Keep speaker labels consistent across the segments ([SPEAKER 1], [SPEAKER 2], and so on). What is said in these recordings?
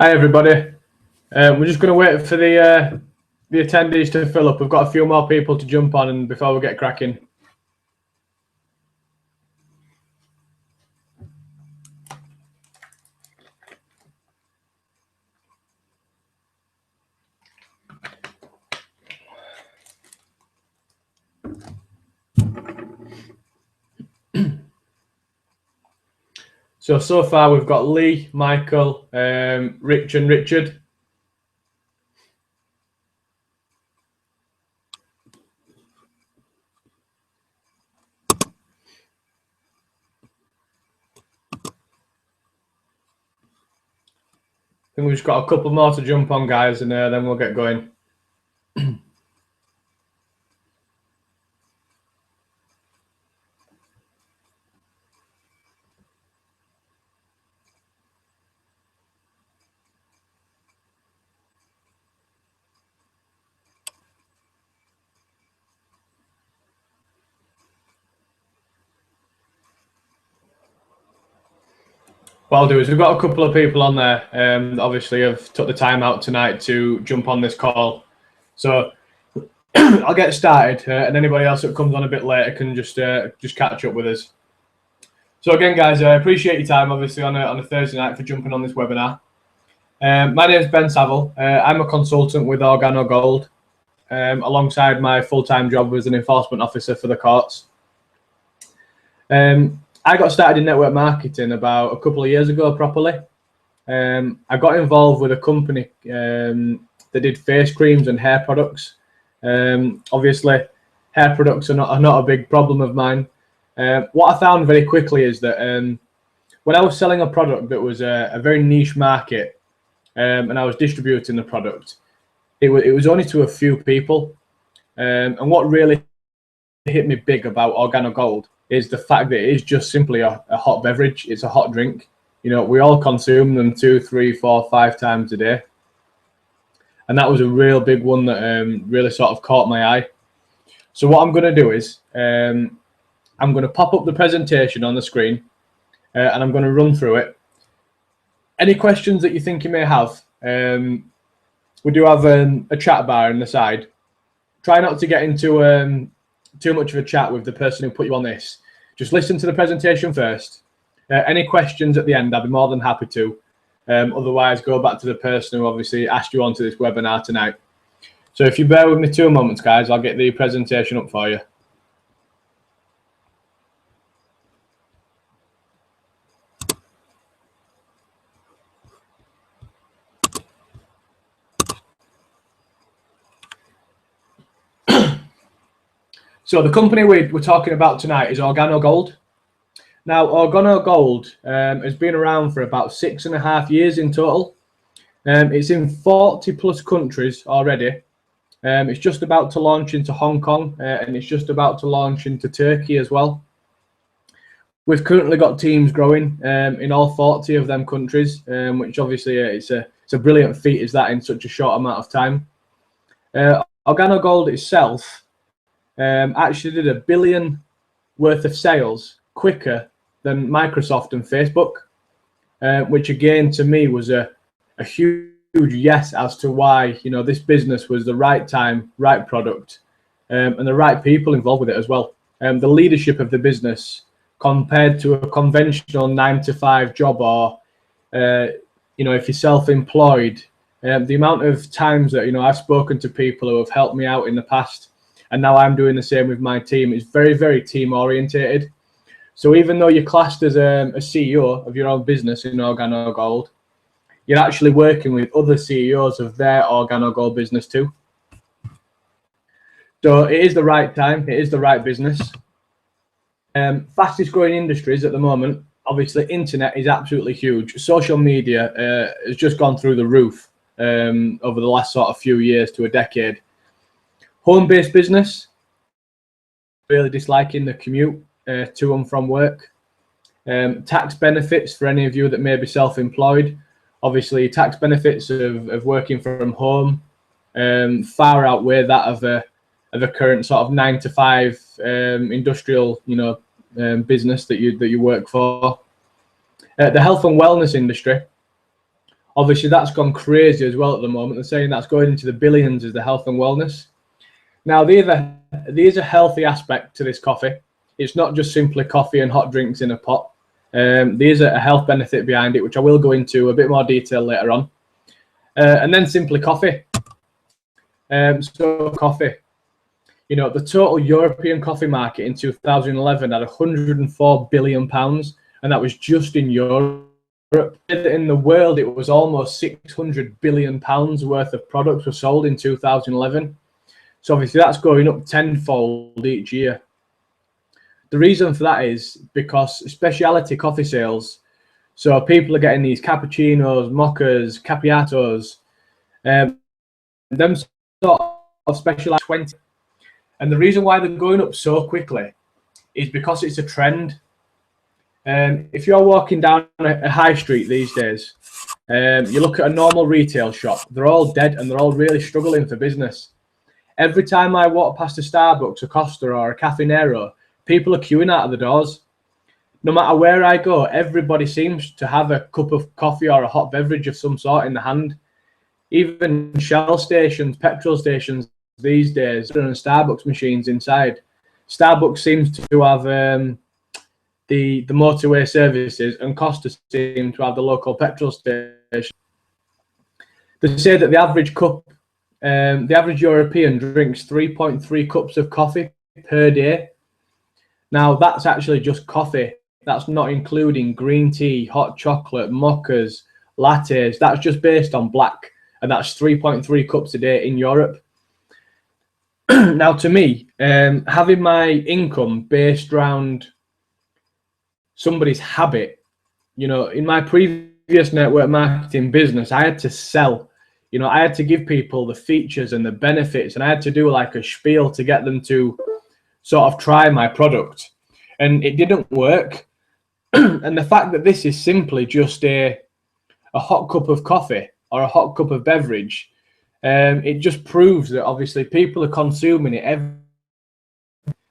[SPEAKER 1] Hi everybody. We're just going to wait for the attendees to fill up. We've got a few more people to jump on and before we get cracking. So far we've got Lee, Michael, Rich and Richard. I think we've just got a couple more to jump on, guys, and then we'll get going. What I'll do is we've got a couple of people on there that obviously have took the time out tonight to jump on this call. So I'll get started and anybody else that comes on a bit later can just catch up with us. So again, guys, I appreciate your time, obviously, on a Thursday night for jumping on this webinar. My name is Ben Saville. I'm a consultant with Organo Gold, alongside my full-time job as an enforcement officer for the courts. I got started in network marketing about a couple of years ago properly. I got involved with a company that did face creams and hair products. Obviously, hair products are not a big problem of mine. What I found very quickly is that when I was selling a product that was a very niche market, and I was distributing the product, it was only to a few people. And what really hit me big about Organo Gold is the fact that it is just simply a hot beverage. It's a hot drink. You know, we all consume them 2, 3, 4, 5 times a day. And that was a real big one that really sort of caught my eye. So what I'm going to do is I'm going to pop up the presentation on the screen and I'm going to run through it. Any questions that you think you may have, we do have a chat bar on the side. Try not to get into too much of a chat with the person who put you on this. Just listen to the presentation first. Any questions at the end, I'd be more than happy to. Otherwise, go back to the person who obviously asked you onto this webinar tonight. So if you bear with me 2 moments, guys, I'll get the presentation up for you. So the company we're talking about tonight is Organo Gold. Now, Organo Gold has been around for about 6.5 years in total. It's in 40 plus countries already. It's just about to launch into Hong Kong and it's just about to launch into Turkey as well. We've currently got teams growing in all 40 of them countries, which obviously it's a brilliant feat, is that in such a short amount of time. Organo Gold itself actually did $1 billion worth of sales quicker than Microsoft and Facebook, which again to me was a huge yes as to why, you know, this business was the right time, right product, and the right people involved with it as well. The leadership of the business compared to a conventional 9-to-5 job, or you know, if you're self-employed, the amount of times that, you know, I've spoken to people who have helped me out in the past, and now I'm doing the same with my team, is very, very team orientated. So even though you're classed as a CEO of your own business in Organo Gold, you're actually working with other CEOs of their Organo Gold business too. So it is the right time, it is the right business. Fastest growing industries at the moment, obviously internet is absolutely huge. Social media has just gone through the roof over the last sort of few years to a decade. Home-based business, really disliking the commute to and from work. Tax benefits for any of you that may be self-employed. Obviously, tax benefits of working from home far outweigh that of a current sort of 9-to-5 industrial, you know, business that you work for. The health and wellness industry, Obviously, that's gone crazy as well at the moment. They're saying that's going into the billions as the health and wellness. Now, there's a healthy aspect to this coffee. It's not just simply coffee and hot drinks in a pot. There's a health benefit behind it, which I will go into a bit more detail later on. And then simply coffee. So coffee. You know, the total European coffee market in 2011 had £104 billion, and that was just in Europe. In the world, it was almost £600 billion worth of products were sold in 2011. So obviously that's going up tenfold each year. The reason for that is because specialty coffee sales, so people are getting these cappuccinos, mochas, cappucciatos, them sort of specialized 20. And the reason why they're going up so quickly is because it's a trend. If you're walking down a high street these days, you look at a normal retail shop, they're all dead and they're all really struggling for business. Every time I walk past a Starbucks, a Costa or a Cafe Nero, people are queuing out of the doors. No matter where I go, everybody seems to have a cup of coffee or a hot beverage of some sort in the hand. Even Shell stations, petrol stations these days, and Starbucks machines inside. Starbucks seems to have the motorway services, and Costa seem to have the local petrol station. They say that the average European drinks 3.3 cups of coffee per day. Now, that's actually just coffee. That's not including green tea, hot chocolate, mochas, lattes. That's just based on black, and that's 3.3 cups a day in Europe. Now, to me, having my income based around somebody's habit, you know, in my previous network marketing business, I had to sell. You know, I had to give people the features and the benefits, and I had to do like a spiel to get them to sort of try my product, and it didn't work. And the fact that this is simply just a hot cup of coffee or a hot cup of beverage, it just proves that obviously people are consuming it every.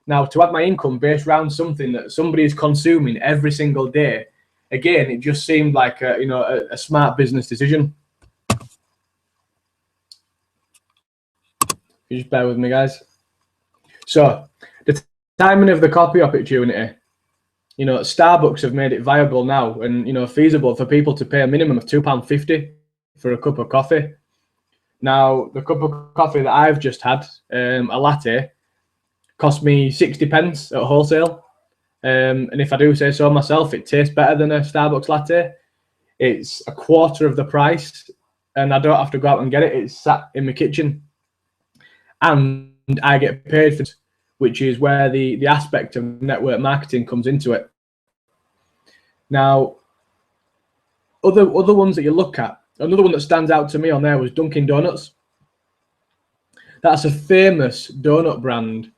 [SPEAKER 1] Now, to have my income based around something that somebody is consuming every single day, again, it just seemed like a smart business decision. You just bear with me, guys. So the timing of the copy opportunity, you know, Starbucks have made it viable now and, you know, feasible for people to pay a minimum of £2.50 for a cup of coffee. Now, the cup of coffee that I've just had, a latte, cost me 60 pence at wholesale. And if I do say so myself, it tastes better than a Starbucks latte. It's a quarter of the price, and I don't have to go out and get it. It's sat in my kitchen. And I get paid for it, which is where the aspect of network marketing comes into it. Now, other ones that you look at, another one that stands out to me on there was Dunkin' Donuts. That's a famous donut brand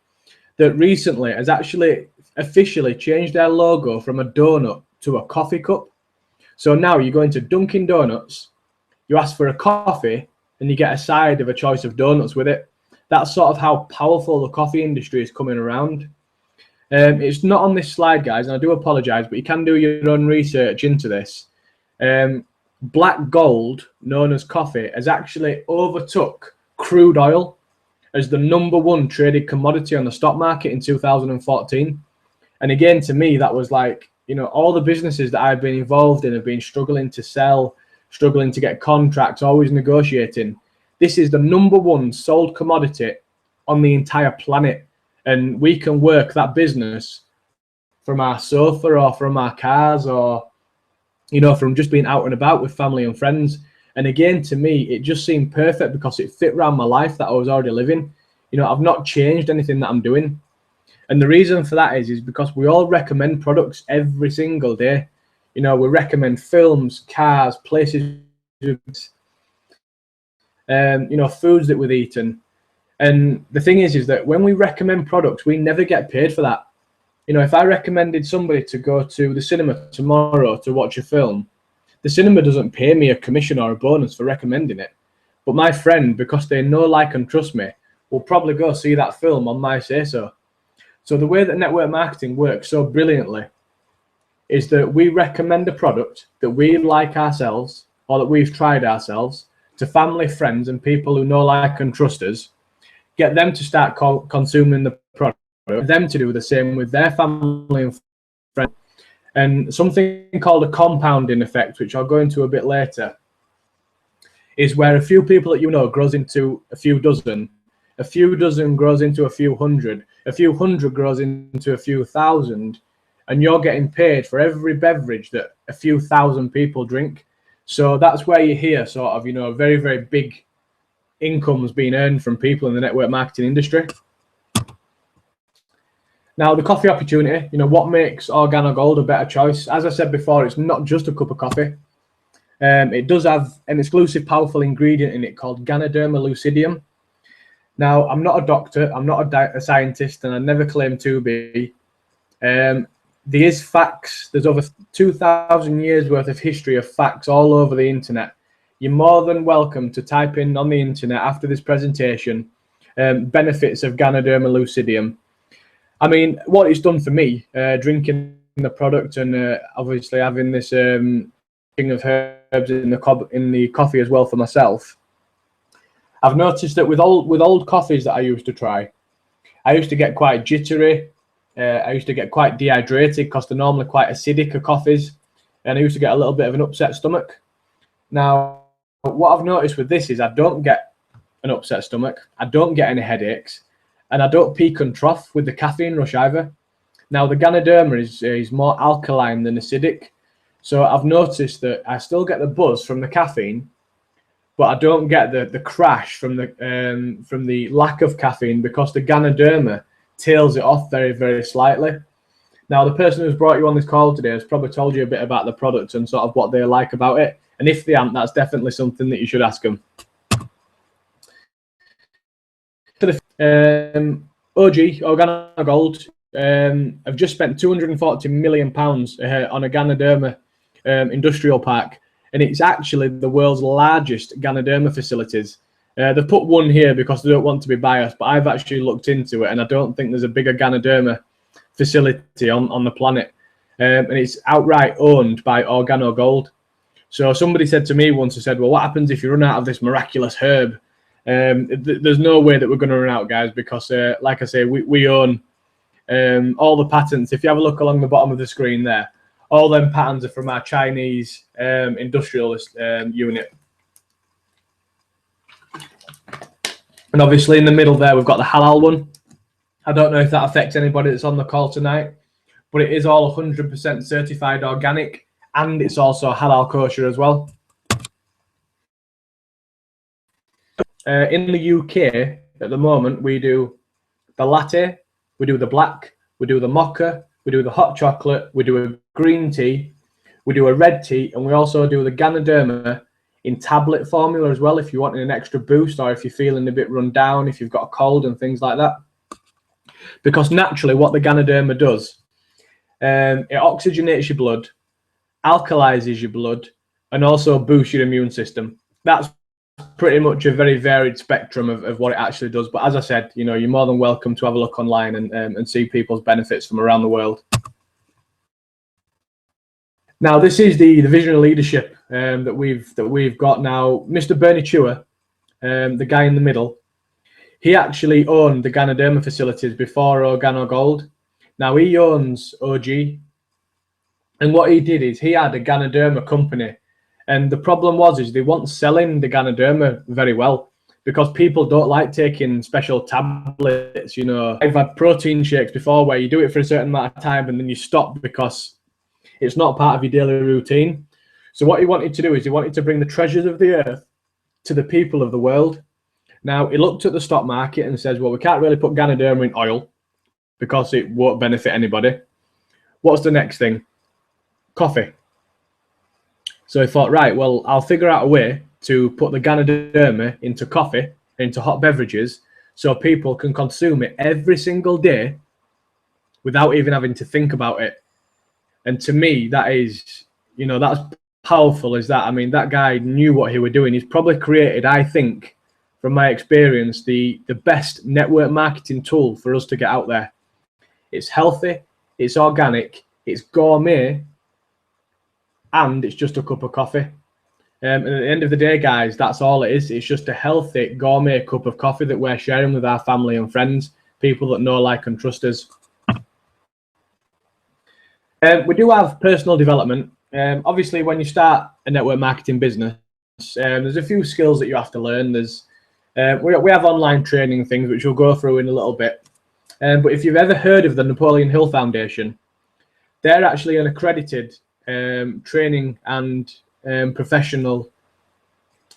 [SPEAKER 1] that recently has actually officially changed their logo from a donut to a coffee cup. So now you go into Dunkin' Donuts, you ask for a coffee, and you get a side of a choice of donuts with it. That's sort of how powerful the coffee industry is coming around. It's not on this slide, guys, and I do apologise, but you can do your own research into this. Black gold, known as coffee, has actually overtook crude oil as the #1 traded commodity on the stock market in 2014. And again, to me, that was like, you know, all the businesses that I've been involved in have been struggling to sell, struggling to get contracts, always negotiating. This is the #1 sold commodity on the entire planet. And we can work that business from our sofa or from our cars or, you know, from just being out and about with family and friends. And again, to me, it just seemed perfect because it fit around my life that I was already living. You know, I've not changed anything that I'm doing. And the reason for that is because we all recommend products every single day. You know, we recommend films, cars, places, you know, foods that we've eaten. And the thing is that when we recommend products, we never get paid for that. You know, if I recommended somebody to go to the cinema tomorrow to watch a film, the cinema doesn't pay me a commission or a bonus for recommending it. But my friend, because they know, like, and trust me, will probably go see that film on my say-so. So the way that network marketing works so brilliantly is that we recommend a product that we like ourselves, or that we've tried ourselves, to family, friends, and people who know, like, and trust us, get them to start consuming the product, them to do the same with their family and friends. And something called a compounding effect, which I'll go into a bit later, is where a few people that you know grows into a few dozen grows into a few hundred grows into a few thousand, and you're getting paid for every beverage that a few thousand people drink. So that's where you hear sort of, you know, very, very big incomes being earned from people in the network marketing industry. Now, the coffee opportunity, you know, what makes Organogold a better choice? As I said before, it's not just a cup of coffee. It does have an exclusive, powerful ingredient in it called Ganoderma lucidium. Now, I'm not a doctor, I'm not a scientist, and I never claim to be. There is facts. There's over 2,000 years worth of history of facts all over the internet. You're more than welcome to type in on the internet after this presentation benefits of Ganoderma lucidium. I mean, what it's done for me, drinking the product and obviously having this king of herbs in the coffee as well for myself. I've noticed that with old coffees that I used to try, I used to get quite jittery. I used to get quite dehydrated because they're normally quite acidic coffees, and I used to get a little bit of an upset stomach. Now, what I've noticed with this is I don't get an upset stomach, I don't get any headaches, and I don't peak and trough with the caffeine rush either. Now, the Ganoderma is more alkaline than acidic, so I've noticed that I still get the buzz from the caffeine, but I don't get the crash from the lack of caffeine, because the Ganoderma tails it off very, very slightly. Now, the person who's brought you on this call today has probably told you a bit about the product and sort of what they like about it. And if they haven't, that's definitely something that you should ask them. OG, Organogold, have just spent £240 million on a Ganoderma industrial park. And it's actually the world's largest Ganoderma facilities. They've put one here because they don't want to be biased, but I've actually looked into it, and I don't think there's a bigger Ganoderma facility on the planet. And it's outright owned by Organogold. So somebody said to me once, I said, well, what happens if you run out of this miraculous herb? There's no way that we're going to run out, guys, because like I say, we own all the patents. If you have a look along the bottom of the screen there, all them patents are from our Chinese industrialist unit. And obviously in the middle there, we've got the halal one. I don't know if that affects anybody that's on the call tonight, but it is all 100% certified organic, and it's also halal kosher as well. In the UK at the moment, we do the latte, we do the black, we do the mocha, we do the hot chocolate, we do a green tea, we do a red tea, and we also do the Ganoderma in tablet formula as well, if you're wanting an extra boost, or if you're feeling a bit run down, if you've got a cold and things like that. Because naturally what the Ganoderma does, it oxygenates your blood, alkalizes your blood, and also boosts your immune system. That's pretty much a very varied spectrum of what it actually does. But as I said, you know, you're more than welcome to have a look online and see people's benefits from around the world. Now, this is the vision and leadership that we've got now. Mr. Bernie Chua, the guy in the middle, he actually owned the Ganoderma facilities before Organogold. Now, he owns OG, and what he did is he had a Ganoderma company, and the problem is they weren't selling the Ganoderma very well, because people don't like taking special tablets. You know, I've had protein shakes before where you do it for a certain amount of time and then you stop because it's not part of your daily routine. So what he wanted to do is he wanted to bring the treasures of the earth to the people of the world. Now, he looked at the stock market and says, well, we can't really put Ganoderma in oil because it won't benefit anybody. What's the next thing? Coffee. So he thought, right, well, I'll figure out a way to put the Ganoderma into coffee, into hot beverages, so people can consume it every single day without even having to think about it. And to me, that is, you know, that's powerful as that. I mean, that guy knew what he was doing. He's probably created, I think, from my experience, the best network marketing tool for us to get out there. It's healthy, it's organic, it's gourmet, and it's just a cup of coffee. And at the end of the day, guys, that's all it is. It's just a healthy gourmet cup of coffee that we're sharing with our family and friends, people that know, like, and trust us. We do have personal development. Obviously, when you start a network marketing business, there's a few skills that you have to learn. There's we have online training things, which we'll go through in a little bit. But if you've ever heard of the Napoleon Hill Foundation, they're actually an accredited training and professional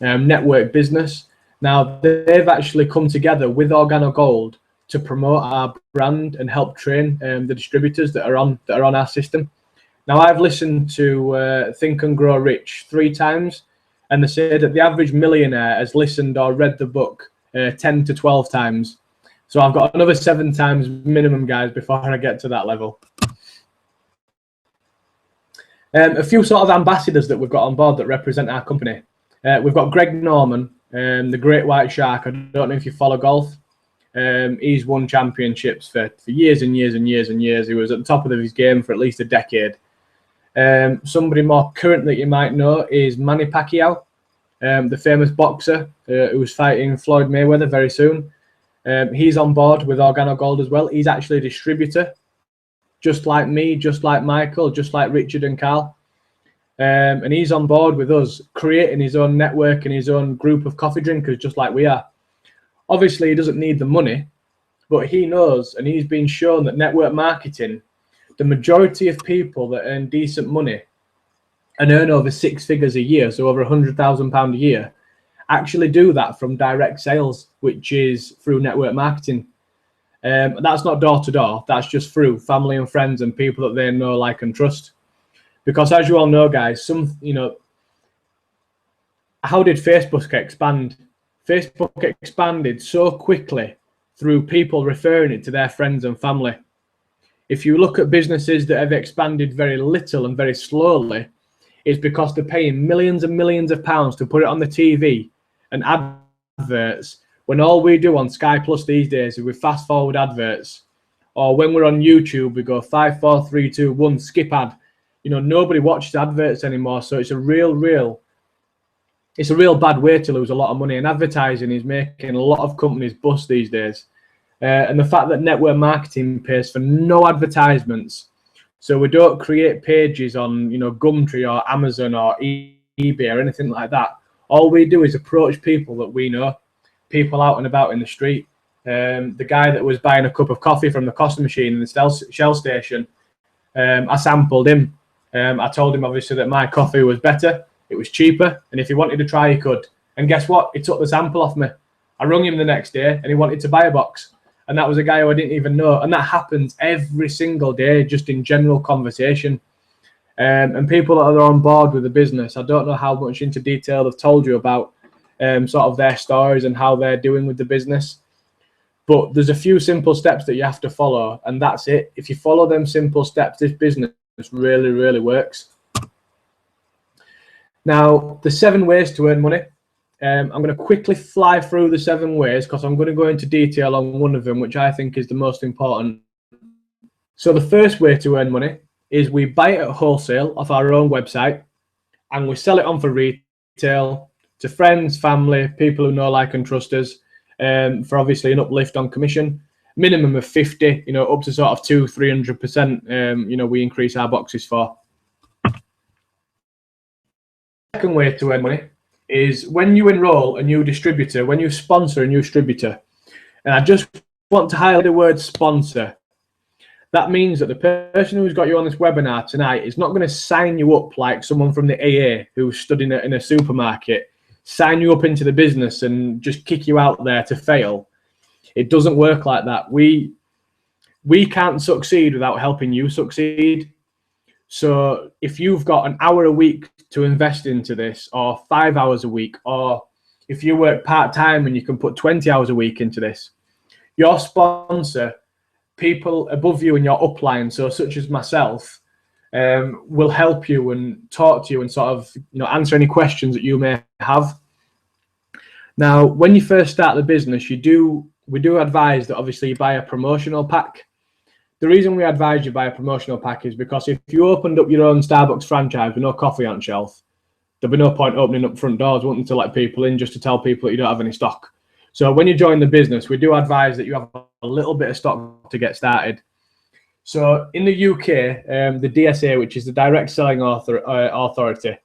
[SPEAKER 1] network business. Now, they've actually come together with Organo Gold to promote our brand and help train the distributors that are on our system. Now, I've listened to Think and Grow Rich 3 times, and they say that the average millionaire has listened or read the book 10 to 12 times. So I've got another 7 times minimum, guys, before I get to that level. A few sort of ambassadors that we've got on board that represent our company. We've got Greg Norman, the Great White Shark. I don't know if you follow golf. He's won championships for years and years and years and years. He was at the top of his game for at least a decade. Somebody more current that you might know is Manny Pacquiao, the famous boxer who's fighting Floyd Mayweather very soon. He's on board with Organo Gold as well. He's actually a distributor, just like me, just like Michael, just like Richard and Carl. And he's on board with us, creating his own network and his own group of coffee drinkers, just like we are. Obviously, he doesn't need the money, but he knows, and he's been shown that network marketing, the majority of people that earn decent money and earn over 6 figures a year, so over £100,000 a year, actually do that from direct sales, which is through network marketing. That's not door to door. That's just through family and friends and people that they know, like, and trust. Because as you all know, guys, how did Facebook expand? Facebook expanded so quickly through people referring it to their friends and family. If you look at businesses that have expanded very little and very slowly, it's because they're paying millions and millions of pounds to put it on the TV and adverts, when all we do on Sky Plus these days is we fast forward adverts. Or when we're on YouTube, we go 5, 4, 3, 2, 1, skip ad. Nobody watches adverts anymore, so it's a real bad way to lose a lot of money, and advertising is making a lot of companies bust these days. And the fact that network marketing pays for no advertisements, so we don't create pages on Gumtree or Amazon or eBay or anything like that. All we do is approach people that we know, people out and about in the street. The guy that was buying a cup of coffee from the Costa machine in the Shell station, I sampled him. I told him obviously that my coffee was better, it was cheaper, and if he wanted to try, he could. And guess what? He took the sample off me. I rung him the next day and he wanted to buy a box. And that was a guy who I didn't even know. And that happens every single day, just in general conversation. And people that are on board with the business, I don't know how much into detail they've told you about sort of their stories and how they're doing with the business. But there's a few simple steps that you have to follow, and that's it. If you follow them simple steps, this business really, really works. Now, the 7 ways to earn money. I'm going to quickly fly through the 7 ways because I'm going to go into detail on one of them, which I think is the most important. So the first way to earn money is we buy it at wholesale off our own website and we sell it on for retail to friends, family, people who know, like, and trust us, for obviously an uplift on commission, minimum of 50, up to sort of 200-300%, we increase our boxes for. Second way to earn money is when you enroll a new distributor, when you sponsor a new distributor. And I just want to highlight the word sponsor. That means that the person who's got you on this webinar tonight is not going to sign you up like someone from the AA who's stood in a supermarket, sign you up into the business and just kick you out there to fail. It doesn't work like that. We can't succeed without helping you succeed. So if you've got an hour a week to invest into this, or 5 hours a week, or if you work part-time and you can put 20 hours a week into this, your sponsor, people above you in your upline, so such as myself, will help you and talk to you and sort of answer any questions that you may have. Now, when you first start the business, we do advise that obviously you buy a promotional pack. The reason we advise you buy a promotional pack is because if you opened up your own Starbucks franchise with no coffee on shelf, there'll be no point opening up front doors, wanting to let people in just to tell people that you don't have any stock. So when you join the business, we do advise that you have a little bit of stock to get started. So in the UK, the DSA, which is the Direct Selling Authority,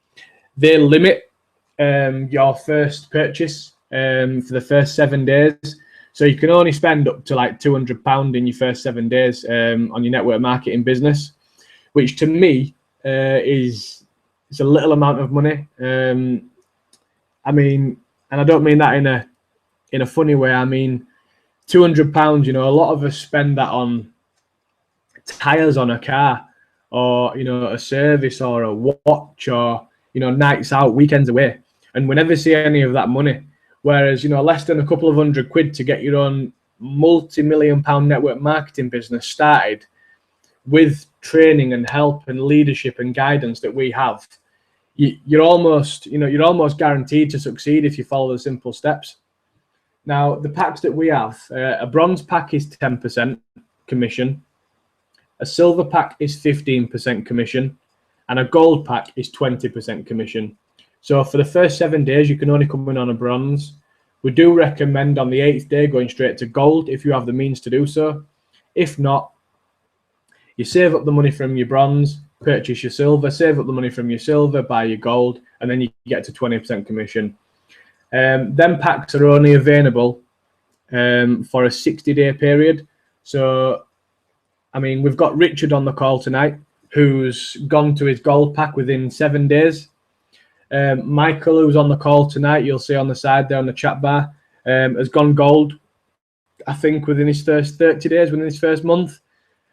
[SPEAKER 1] they limit your first purchase for the first 7 days. So you can only spend up to like £200 in your first 7 days on your network marketing business, which to me is a little amount of money. I mean, and I don't mean that in a funny way. I mean, £200. You know, a lot of us spend that on tires on a car, or a service, or a watch, or nights out, weekends away, and we never see any of that money. Whereas less than a couple of £100 to get your own multi-million-pound network marketing business started with training and help and leadership and guidance that we have, you're almost guaranteed to succeed if you follow the simple steps. Now, the packs that we have, a bronze pack is 10% commission, a silver pack is 15% commission, and a gold pack is 20% commission. So for the first 7 days, you can only come in on a bronze. We do recommend on the 8th day going straight to gold if you have the means to do so. If not, you save up the money from your bronze, purchase your silver, save up the money from your silver, buy your gold, and then you get to 20% commission. Them packs are only available for a 60-day period. So, I mean, we've got Richard on the call tonight, who's gone to his gold pack within 7 days. Michael, who's on the call tonight, you'll see on the side there on the chat bar, has gone gold, I think, within his first 30 days, within his first month.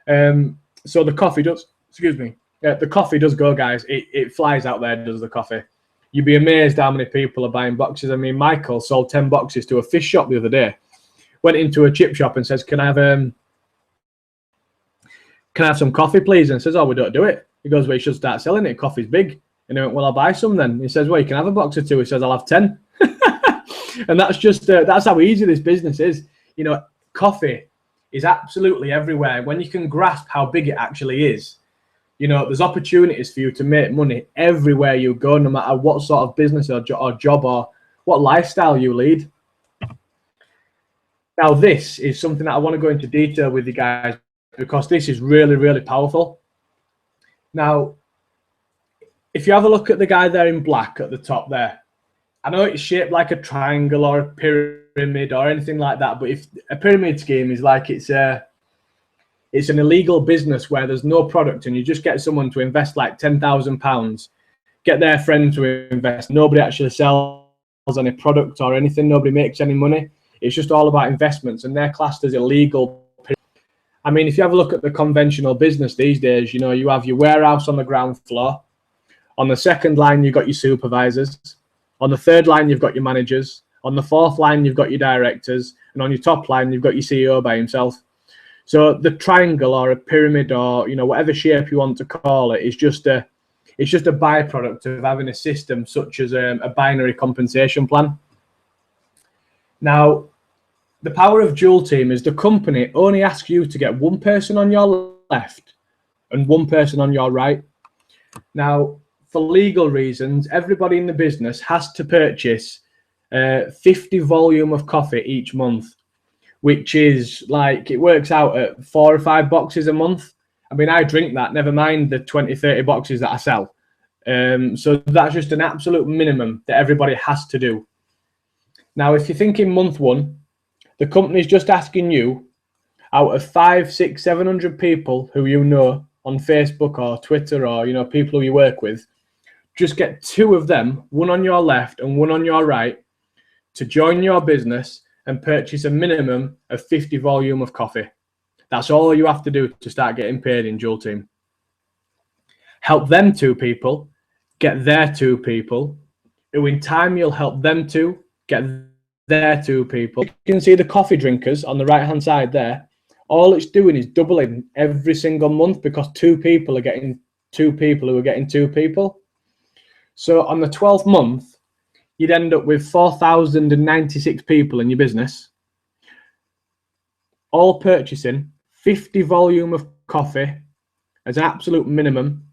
[SPEAKER 1] So the coffee does, the coffee does go, guys. It flies out there, does the coffee. You'd be amazed how many people are buying boxes. I mean, Michael sold 10 boxes to a fish shop the other day. Went into a chip shop and says, can I have some coffee, please? And says, oh, we don't do it. He goes, well, you should start selling it. Coffee's big. And he went, well, I'll buy some then. He says, well, you can have a box or two. He says, I'll have 10. And that's just, that's how easy this business is. Coffee is absolutely everywhere. When you can grasp how big it actually is, there's opportunities for you to make money everywhere you go, no matter what sort of business or job or what lifestyle you lead. Now, this is something that I want to go into detail with you guys, because this is really, really powerful. Now, if you have a look at the guy there in black at the top there, I know it's shaped like a triangle or a pyramid or anything like that, but if a pyramid scheme is like it's an illegal business where there's no product and you just get someone to invest like £10,000, get their friend to invest. Nobody actually sells any product or anything. Nobody makes any money. It's just all about investments, and they're classed as illegal. I mean, if you have a look at the conventional business these days, you have your warehouse on the ground floor. On the second line, you've got your supervisors. On the third line, you've got your managers. On the fourth line, you've got your directors. And on your top line, you've got your CEO by himself. So the triangle or a pyramid or whatever shape you want to call it is just a byproduct of having a system such as a binary compensation plan. Now, the power of Dual Team is the company only asks you to get one person on your left and one person on your right. Now, for legal reasons, everybody in the business has to purchase 50 volume of coffee each month, which is like, it works out at 4 or 5 boxes a month. I mean, I drink that, never mind the 20, 30 boxes that I sell. So that's just an absolute minimum that everybody has to do. Now, if you're thinking month one, the company's just asking you, out of 500, 600, 700 people who on Facebook or Twitter or, people who you work with, just get 2 of them, one on your left and one on your right, to join your business and purchase a minimum of 50 volume of coffee. That's all you have to do to start getting paid in Dual Team. Help them 2 people, get their 2 people, who in time you'll help them 2, get their 2 people. You can see the coffee drinkers on the right-hand side there. All it's doing is doubling every single month, because 2 people are getting 2 people who are getting 2 people. So on the 12th month, you'd end up with 4,096 people in your business, all purchasing 50 volume of coffee as an absolute minimum,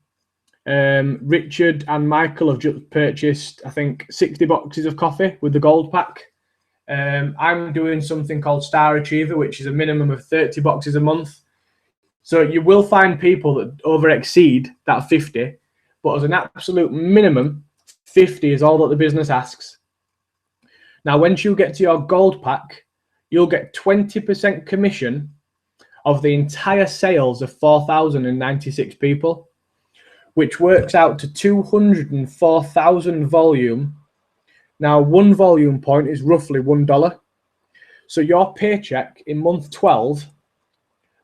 [SPEAKER 1] Richard and Michael have just purchased, I think, 60 boxes of coffee with the gold pack. I'm doing something called Star Achiever, which is a minimum of 30 boxes a month. So you will find people that over exceed that 50, but as an absolute minimum, 50 is all that the business asks. Now, once you get to your gold pack, you'll get 20% commission of the entire sales of 4,096 people, which works out to 204,000 volume. Now, one volume point is roughly $1. So your paycheck in month 12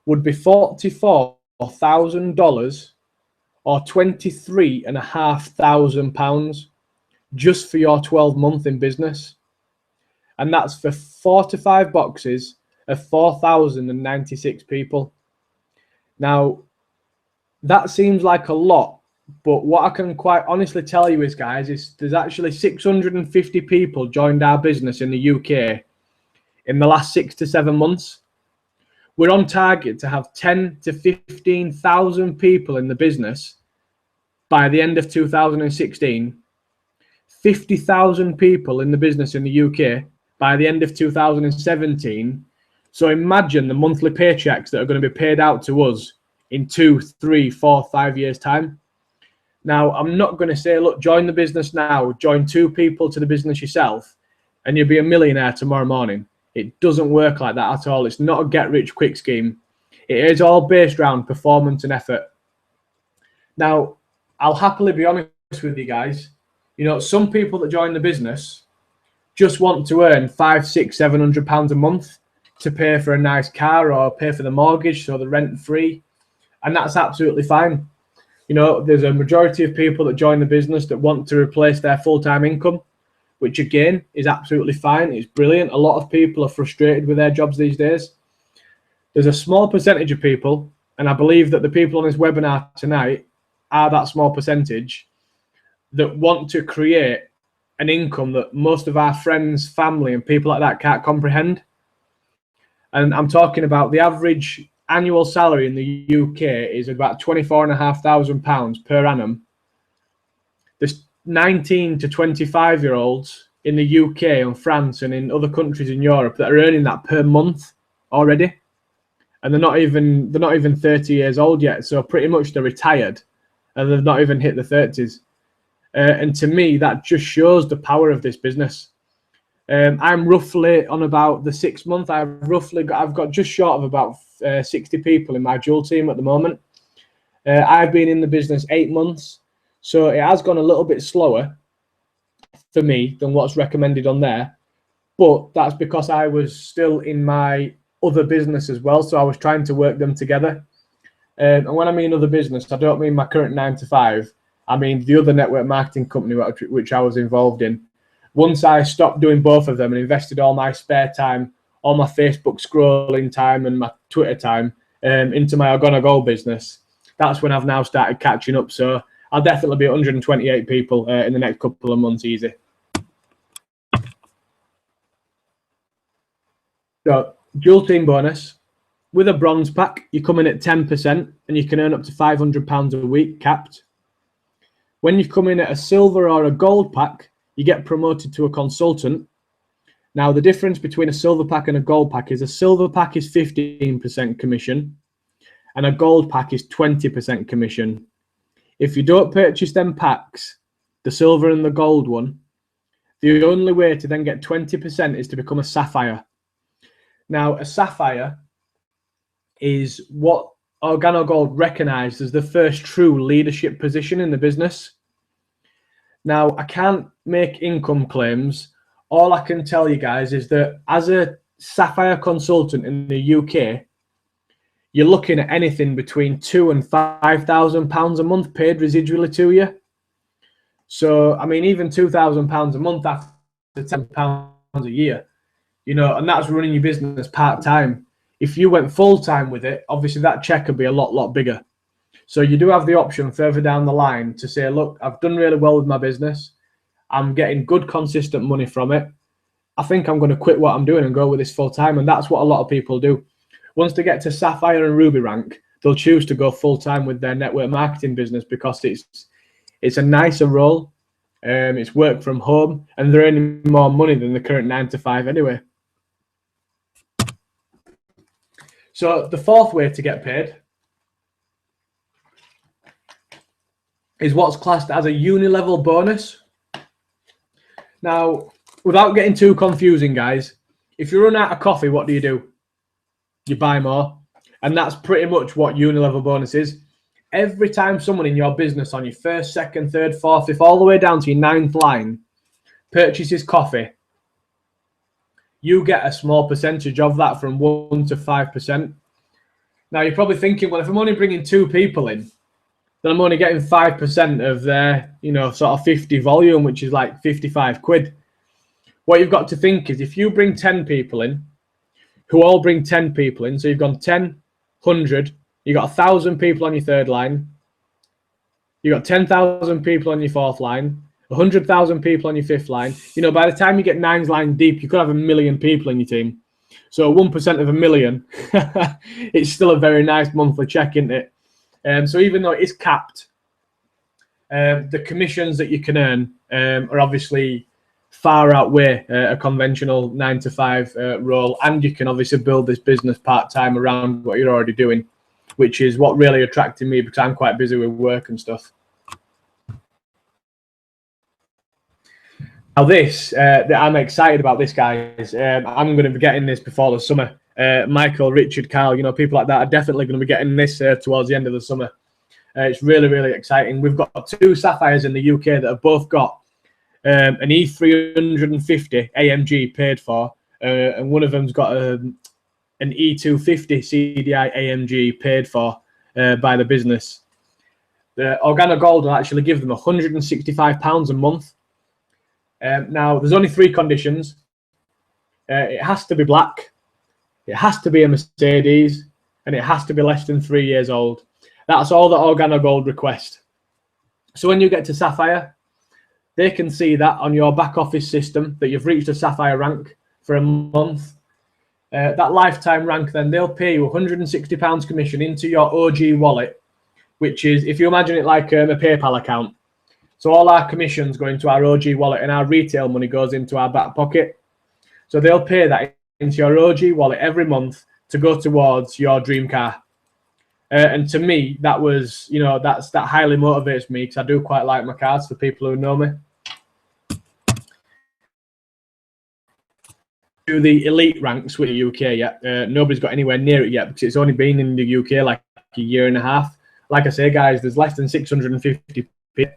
[SPEAKER 1] would be $44,000 or £23,500 just for your 12 month in business. And that's for 4 to 5 boxes of 4,096 people. Now, that seems like a lot, but what I can quite honestly tell you is, guys, is there's actually 650 people joined our business in the UK in the last 6 to 7 months. We're on target to have 10 to 15,000 people in the business by the end of 2016, 50,000 people in the business in the UK by the end of 2017. So imagine the monthly paychecks that are going to be paid out to us in 2, 3, 4, 5 years' time. Now, I'm not going to say, look, join the business now, join 2 people to the business yourself, and you'll be a millionaire tomorrow morning. It doesn't work like that at all. It's not a get-rich-quick scheme. It is all based around performance and effort. Now, I'll happily be honest with you guys. You know, some people that join the business just want to earn £500, £600, £700 a month to pay for a nice car or pay for the mortgage, so they're rent-free, and that's absolutely fine. You know, there's a majority of people that join the business that want to replace their full-time income, which again is absolutely fine. It's brilliant. A lot of people are frustrated with their jobs these days. There's a small percentage of people, and I believe that the people on this webinar tonight are that small percentage, that want to create an income that most of our friends, family, and people like that can't comprehend. And I'm talking about the average annual salary in the UK is about £24,500 per annum. There's 19 to 25-year-olds in the UK and France and in other countries in Europe that are earning that per month already, and they're not even 30 years old yet. So pretty much they're retired, and they've not even hit the 30s. And to me, that just shows the power of this business. I'm roughly on about the 6 month. I've got just short of about 60 people in my dual team at the moment. I've been in the business 8 months. So it has gone a little bit slower for me than what's recommended on there. But that's because I was still in my other business as well. So I was trying to work them together. And when I mean other business, I don't mean my current 9 to 5. I mean the other network marketing company which I was involved in. Once I stopped doing both of them and invested all my spare time, all my Facebook scrolling time and my Twitter time into my Organa Gold business, that's when I've now started catching up. So I'll definitely be 128 people in the next couple of months, easy. So, dual team bonus. With a bronze pack, you come in at 10% and you can earn up to £500 a week, capped. When you come in at a silver or a gold pack, you get promoted to a consultant. Now, the difference between a silver pack and a gold pack is a silver pack is 15% commission and a gold pack is 20% commission. If you don't purchase them packs, the silver and the gold one, the only way to then get 20% is to become a sapphire. Now, a sapphire is what Organa Gold recognised as the first true leadership position in the business. Now, I can't make income claims. All I can tell you guys is that as a sapphire consultant in the UK, you're looking at anything between £2,000 and £5,000 a month paid residually to you. So, I mean, even £2,000 a month after £10 a year, you know, and that's running your business part-time. If you went full-time with it, obviously that check would be a lot bigger. So you do have the option further down the line to say, look, I've done really well with my business. I'm getting good, consistent money from it. I think I'm going to quit what I'm doing and go with this full-time. And that's what a lot of people do. Once they get to Sapphire and Ruby rank, they'll choose to go full-time with their network marketing business because It's a nicer role. It's work from home, and they're earning more money than the current 9 to 5 anyway. So the fourth way to get paid is what's classed as a uni-level bonus. Now, without getting too confusing, guys, if you run out of coffee, what do? You buy more. And that's pretty much what uni-level bonus is. Every time someone in your business on your first, second, third, fourth, fifth, all the way down to your 9th line purchases coffee, you get a small percentage of that, from 1 to 5%. Now, you're probably thinking, well, if I'm only bringing 2 people in, then I'm only getting 5% of their, sort of 50 volume, which is like 55 quid. What you've got to think is, if you bring 10 people in, who all bring 10 people in, so you've gone 10, 100, you've got 1,000 people on your 3rd line, you've got 10,000 people on your 4th line, 100,000 people on your 5th line. By the time you get 9's line deep, you could have 1 million people in your team. So 1% of 1 million, it's still a very nice monthly check, isn't it? So even though it is capped, the commissions that you can earn are obviously far outweigh a conventional 9 to 5 role, and you can obviously build this business part-time around what you're already doing, which is what really attracted me, because I'm quite busy with work and stuff. Now this, I'm excited about this, guys. I'm going to be getting this before the summer. Michael, Richard, Carl, people like that are definitely going to be getting this towards the end of the summer. It's really, really exciting. We've got 2 Sapphires in the UK that have both got an E350 AMG paid for, and one of them's got an E250 CDI AMG paid for by the business. The Organo Gold will actually give them £165 a month. Now, there's only 3 conditions. It has to be black, it has to be a Mercedes, and it has to be less than 3 years old. That's all that Organo Gold request. So when you get to Sapphire, they can see that on your back office system that you've reached a Sapphire rank for a month. That lifetime rank, then they'll pay you £160 commission into your OG wallet, which is, if you imagine it like a PayPal account. So all our commissions go into our OG wallet, and our retail money goes into our back pocket. So they'll pay that into your OG wallet every month to go towards your dream car. And to me, that was, that highly motivates me, because I do quite like my cars, for people who know me. To the elite ranks with the UK yet. Nobody's got anywhere near it yet, because it's only been in the UK like a year and a half. Like I say, guys, there's less than 650 people.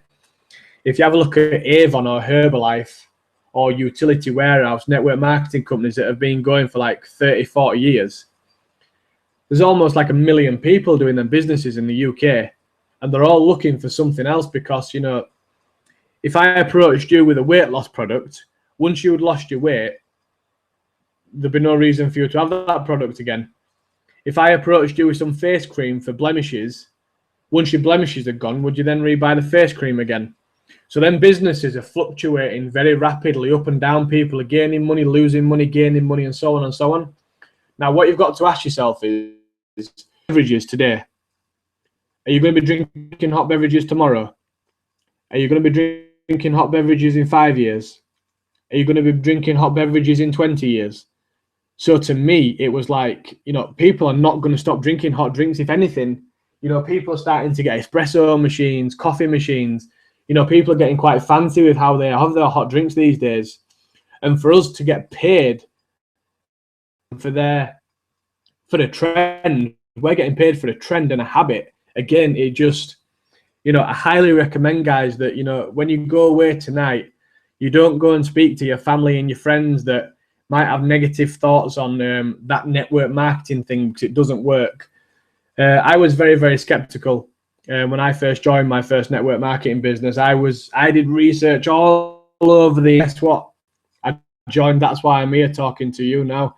[SPEAKER 1] If you have a look at Avon or Herbalife or Utility Warehouse, network marketing companies that have been going for like 30, 40 years, there's almost like 1 million people doing their businesses in the UK, and they're all looking for something else, because, if I approached you with a weight loss product, once you had lost your weight, there'd be no reason for you to have that product again. If I approached you with some face cream for blemishes, once your blemishes are gone, would you then rebuy the face cream again? So then businesses are fluctuating very rapidly up and down. People are gaining money, losing money, gaining money, and so on and so on. Now, what you've got to ask yourself is beverages today. Are you going to be drinking hot beverages tomorrow? Are you going to be drinking hot beverages in 5 years? Are you going to be drinking hot beverages in 20 years? So to me, it was like, people are not going to stop drinking hot drinks. If anything, people are starting to get espresso machines, coffee machines. People are getting quite fancy with how they have their hot drinks these days. And for us to get paid for the trend, we're getting paid for a trend and a habit. Again, it just, I highly recommend, guys, that, when you go away tonight, you don't go and speak to your family and your friends that might have negative thoughts on that network marketing thing, because it doesn't work. I was very, very skeptical when I first joined my first network marketing business. I did research all over the. Guess what? I joined. That's why I'm here talking to you now.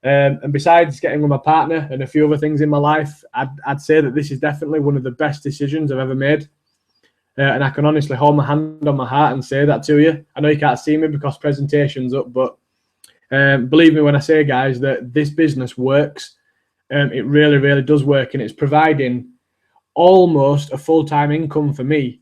[SPEAKER 1] And besides getting with my partner and a few other things in my life, I'd say that this is definitely one of the best decisions I've ever made. And I can honestly hold my hand on my heart and say that to you. I know you can't see me because presentation's up, but believe me when I say, guys, that this business works. It really, really does work, and it's providing almost a full-time income for me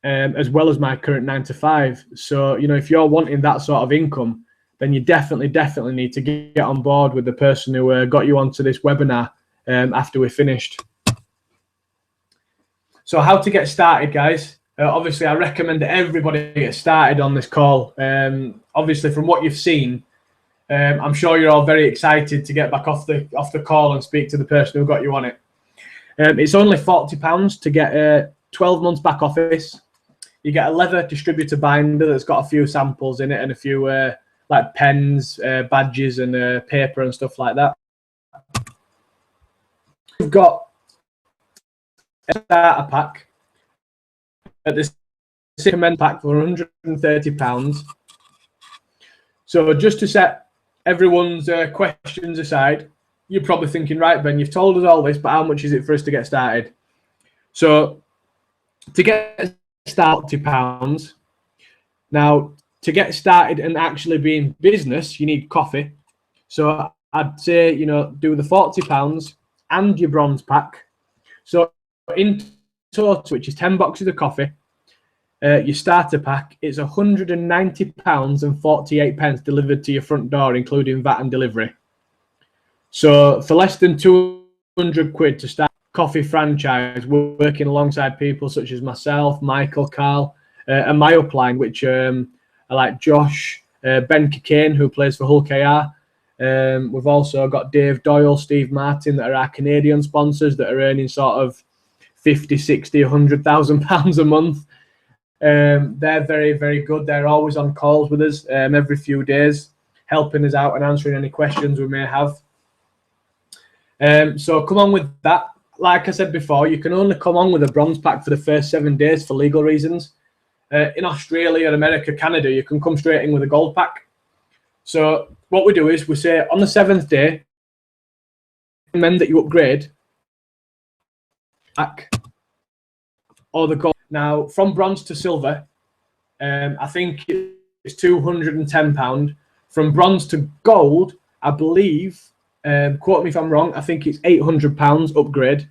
[SPEAKER 1] as well as my current 9 to 5. So, you know, if you're wanting that sort of income, then you definitely need to get on board with the person who got you onto this webinar after we're finished. So how to get started, guys? Obviously, I recommend that everybody get started on this call. Obviously, from what you've seen, I'm sure you're all very excited to get back off the call and speak to the person who got you on it. It's only £40 to get 12 months back office. You get a leather distributor binder that's got a few samples in it and a few like pens, badges, and paper and stuff like that. We've got a starter pack at this recommend pack for £130. So just to set everyone's questions aside, you're probably thinking, right, Ben, you've told us all this, but how much is it for us to get started? So to get started, £40. Now, to get started and actually be in business, you need coffee. So I'd say, you know, do the £40 and your bronze pack. So in total, which is 10 boxes of coffee, your starter pack, it's £190 and 48 pence delivered to your front door, including VAT and delivery. So for less than 200 quid to start a coffee franchise, working alongside people such as myself, Michael, Carl, and my upline, which are like Josh, Ben Kikane, who plays for Hull KR. We've also got Dave Doyle, Steve Martin, that are our Canadian sponsors that are earning sort of 50, 60, £100,000 a month. They're very, very good. They're always on calls with us every few days, helping us out and answering any questions we may have. So come on with that. Like I said before, you can only come on with a bronze pack for the first 7 days for legal reasons. In Australia, America, Canada, you can come straight in with a gold pack. So what we do is we say on the 7th day, recommend that you upgrade pack or the gold. Now, from bronze to silver, I think it's £210. From bronze to gold, I believe, quote me if I'm wrong, I think it's £800 upgrade.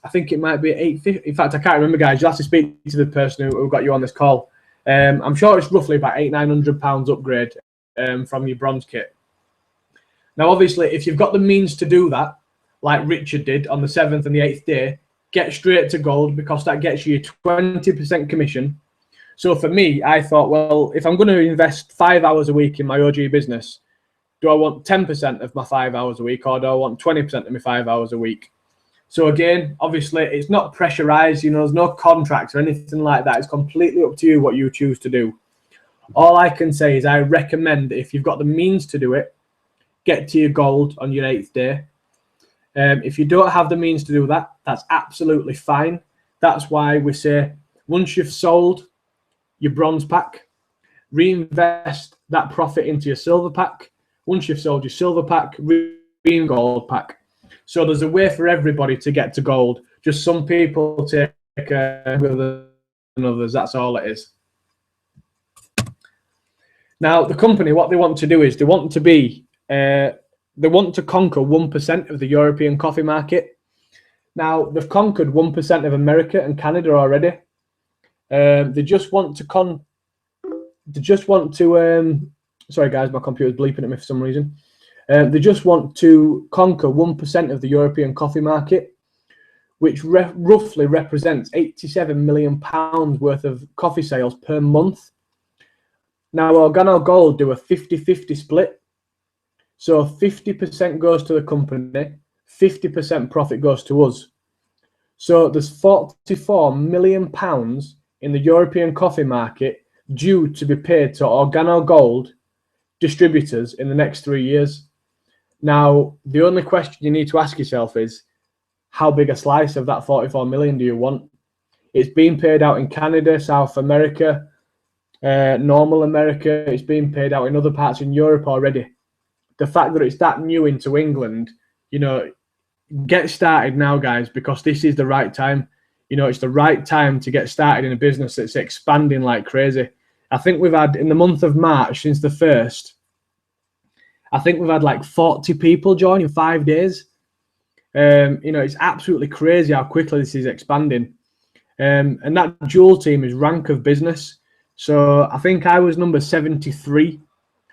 [SPEAKER 1] I think it might be £850. In fact, I can't remember, guys. You'll have to speak to the person who got you on this call. I'm sure it's roughly about £800-900 upgrade from your bronze kit. Now, obviously, if you've got the means to do that, like Richard did on the 7th and the 8th day, get straight to gold, because that gets you 20% commission. So for me, I thought, well, if I'm going to invest 5 hours a week in my OG business, do I want 10% of my 5 hours a week, or do I want 20% of my 5 hours a week? So again, obviously, it's not pressurized. You know, there's no contracts or anything like that. It's completely up to you what you choose to do. All I can say is I recommend that if you've got the means to do it, get to your gold on your 8th day. If you don't have the means to do that, that's absolutely fine. That's why we say once you've sold your bronze pack, reinvest that profit into your silver pack. Once you've sold your silver pack, reinvest gold pack. So there's a way for everybody to get to gold. Just some people take than others. That's all it is. Now, the company, what they want to do is they want to be, they want to conquer 1% of the European coffee market. Now, they've conquered 1% of America and Canada already. They just want to sorry guys, my computer's bleeping at me for some reason. They just want to conquer 1% of the European coffee market, which roughly represents £87 million worth of coffee sales per month. Now, Organo Gold do a 50-50 split. So 50% goes to the company, 50% profit goes to us. So there's £44 million in the European coffee market due to be paid to Organo Gold distributors in the next 3 years. Now, the only question you need to ask yourself is, how big a slice of that 44 million do you want? It's being paid out in Canada, South America, normal America. It's being paid out in other parts in Europe already. The fact that it's that new into England, you know, get started now, guys, because this is the right time. You know, it's the right time to get started in a business that's expanding like crazy. I think we've had, in the month of March, since the 1st, I think we've had like 40 people join in 5 days. You know, it's absolutely crazy how quickly this is expanding. And that dual team is rank of business. So I think I was number 73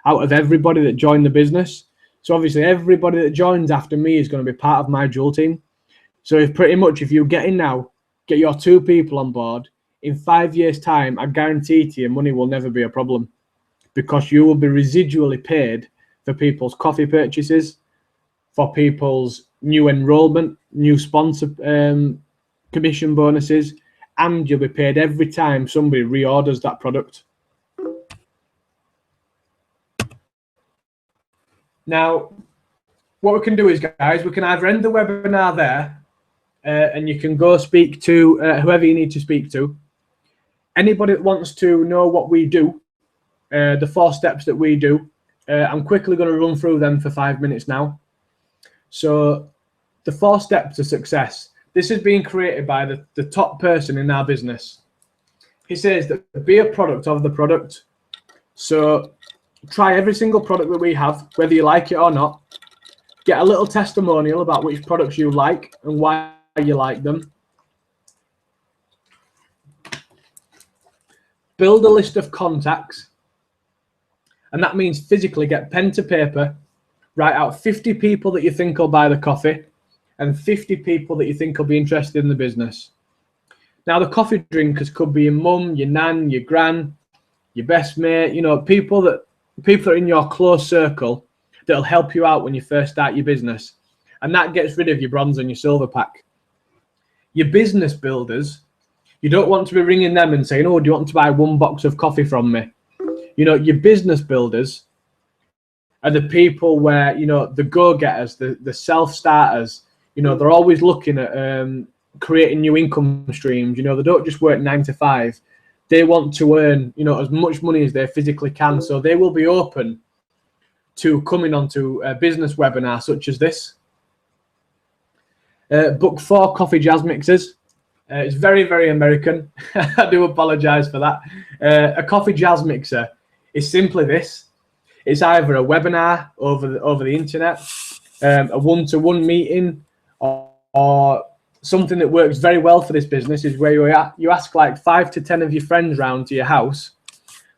[SPEAKER 1] out of everybody that joined the business. So obviously everybody that joins after me is going to be part of my dual team. So if you get in now, get your 2 people on board, in 5 years' time, I guarantee to you money will never be a problem, because you will be residually paid for people's coffee purchases, for people's new enrollment, new sponsor commission bonuses, and you'll be paid every time somebody reorders that product. Now, what we can do is, guys, we can either end the webinar there, and you can go speak to whoever you need to speak to. Anybody that wants to know what we do, the 4 steps that we do, I'm quickly going to run through them for 5 minutes now. So the 4 steps to success. This is being created by the top person in our business. He says that be a product of the product. So try every single product that we have, whether you like it or not. Get a little testimonial about which products you like and why you like them. Build a list of contacts. And that means physically get pen to paper, write out 50 people that you think will buy the coffee and 50 people that you think will be interested in the business. Now, the coffee drinkers could be your mum, your nan, your gran, your best mate, you know, people that are in your close circle that'll help you out when you first start your business. And that gets rid of your bronze and your silver pack. Your business builders, you don't want to be ringing them and saying, oh, do you want to buy 1 box of coffee from me? You know, your business builders are the people where, you know, the go-getters, the self-starters, you know, they're always looking at creating new income streams. You know, they don't just work 9 to 5. They want to earn, you know, as much money as they physically can. So they will be open to coming onto a business webinar such as this. Book 4 coffee jazz mixers. It's very, very American. I do apologize for that. A coffee jazz mixer is simply this. It's either a webinar over the internet, a one-to-one meeting, or something that works very well for this business is where you ask like 5 to 10 of your friends round to your house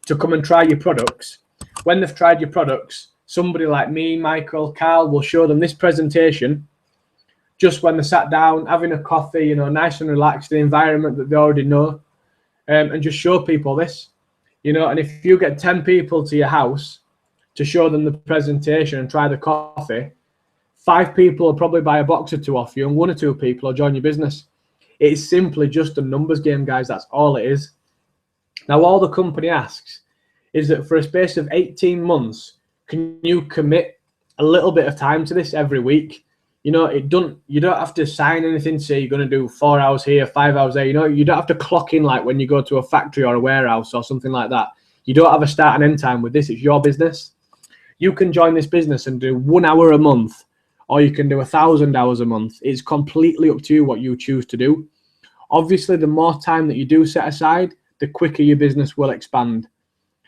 [SPEAKER 1] to come and try your products. When they've tried your products, somebody like me, Michael, Carl will show them this presentation just when they're sat down, having a coffee, you know, nice and relaxed, the environment that they already know, and just show people this, you know. And if you get 10 people to your house to show them the presentation and try the coffee, 5 people will probably buy a box or 2 off you, and 1 or 2 people will join your business. It is simply just a numbers game, guys. That's all it is. Now, all the company asks is that for a space of 18 months, can you commit a little bit of time to this every week? You know, you don't have to sign anything to say you're going to do 4 hours here, 5 hours there. You know, you don't have to clock in like when you go to a factory or a warehouse or something like that. You don't have a start and end time with this. It's your business. You can join this business and do 1 hour a month, or you can do 1,000 hours a month. It's completely up to you what you choose to do. Obviously, the more time that you do set aside, the quicker your business will expand.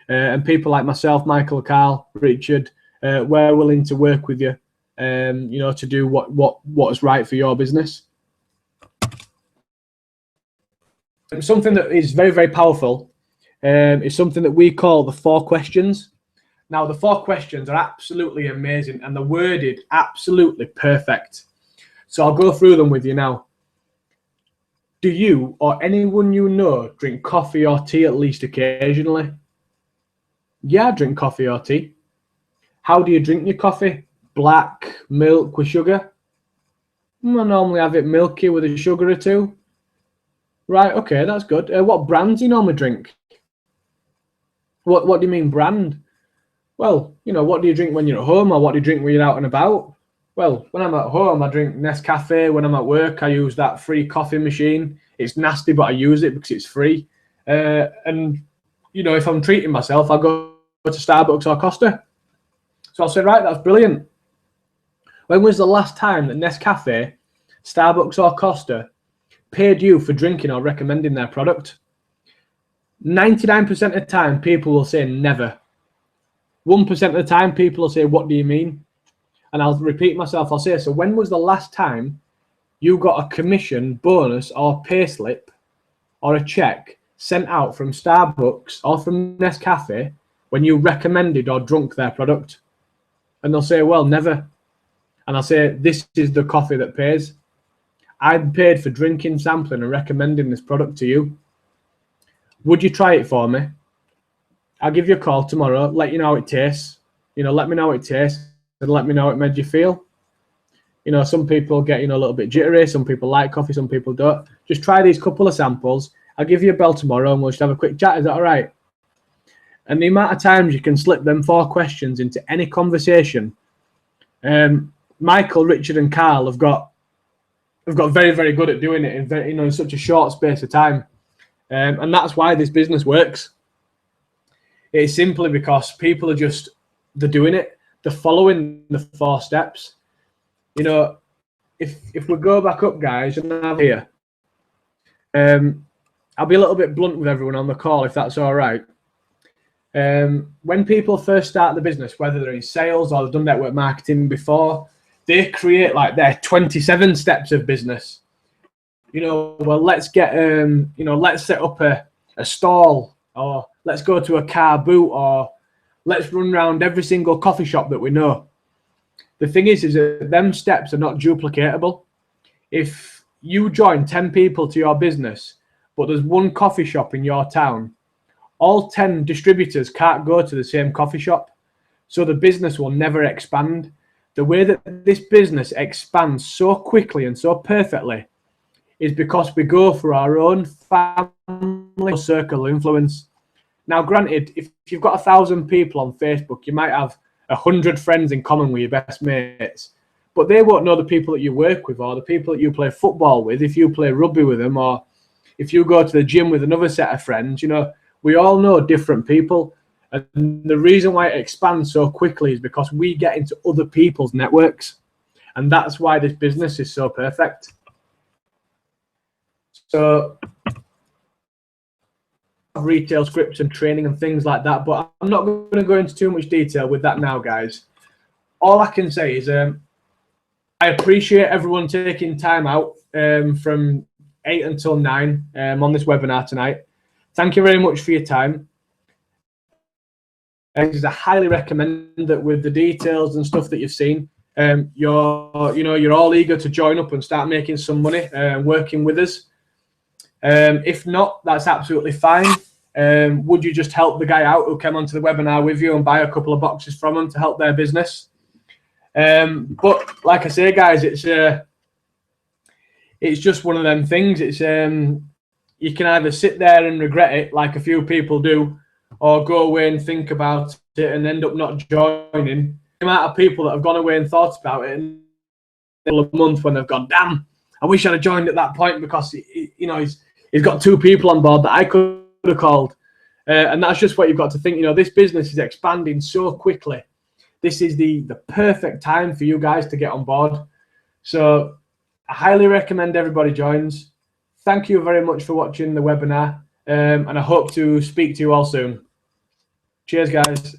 [SPEAKER 1] And people like myself, Michael, Carl, Richard, we're willing to work with you, you know, to do what's right for your business. Something that is very, very powerful is something that we call the 4 questions. Now, the 4 questions are absolutely amazing and they're worded absolutely perfect. So I'll go through them with you now. Do you or anyone you know drink coffee or tea at least occasionally? Yeah, I drink coffee or tea. How do you drink your coffee? Black, milk with sugar? I normally have it milky with a sugar or 2. Right, okay, that's good. What brand do you normally drink? What do you mean brand? Well, you know, what do you drink when you're at home, or what do you drink when you're out and about? Well, when I'm at home, I drink Nescafe. When I'm at work, I use that free coffee machine. It's nasty, but I use it because it's free. And, you know, if I'm treating myself, I go to Starbucks or Costa. So I'll say, right, that's brilliant. When was the last time that Nescafe, Starbucks or Costa paid you for drinking or recommending their product? 99% of the time, people will say never. 1% of the time, people will say, what do you mean? And I'll repeat myself. I'll say, so when was the last time you got a commission, bonus, or pay slip or a check sent out from Starbucks or from Nescafe when you recommended or drunk their product? And they'll say, well, never. And I'll say, this is the coffee that pays. I paid for drinking, sampling, and recommending this product to you. Would you try it for me? I'll give you a call tomorrow, let you know how it tastes. Let me know how it tastes and let me know how it made you feel. Some people get, a little bit jittery. Some people like coffee, some people don't. Just try these couple of samples. I'll give you a bell tomorrow and we'll just have a quick chat. Is that all right? And the amount of times you can slip them 4 questions into any conversation. Michael, Richard and Carl have got very, very good at doing it in such a short space of time. And that's why this business works. It's simply because people are they're doing it. They're following the 4 steps. If we go back up, guys, and have here, I'll be a little bit blunt with everyone on the call, if that's all right. When people first start the business, whether they're in sales or they've done network marketing before, they create like their 27 steps of business. Well, let's get, let's set up a stall, or let's go to a car boot, or let's run around every single coffee shop that we know. The thing is that them steps are not duplicatable. If you join 10 people to your business, but there's one coffee shop in your town, all 10 distributors can't go to the same coffee shop. So the business will never expand. The way that this business expands so quickly and so perfectly is because we go for our own family circle of influence. Now, granted, if you've got 1,000 people on Facebook, you might have 100 friends in common with your best mates, but they won't know the people that you work with or the people that you play football with if you play rugby with them, or if you go to the gym with another set of friends. We all know different people, and the reason why it expands so quickly is because we get into other people's networks, and that's why this business is so perfect. So retail scripts and training and things like that, but I'm not going to go into too much detail with that now, guys. All I can say is I appreciate everyone taking time out from 8 until 9 on this webinar tonight. Thank you very much for your time. I highly recommend that with the details and stuff that you've seen, you're all eager to join up and start making some money working with us. If not, that's absolutely fine. Would you just help the guy out who came onto the webinar with you and buy a couple of boxes from him to help their business? But like I say, guys, it's just one of them things. It's you can either sit there and regret it, like a few people do, or go away and think about it and end up not joining. The amount of people that have gone away and thought about it in a month when they've gone, damn, I wish I'd have joined at that point, because he's got 2 people on board that I could have called. And that's just what you've got to think. This business is expanding so quickly. This is the perfect time for you guys to get on board. So I highly recommend everybody joins. Thank you very much for watching the webinar, and I hope to speak to you all soon. Cheers, guys.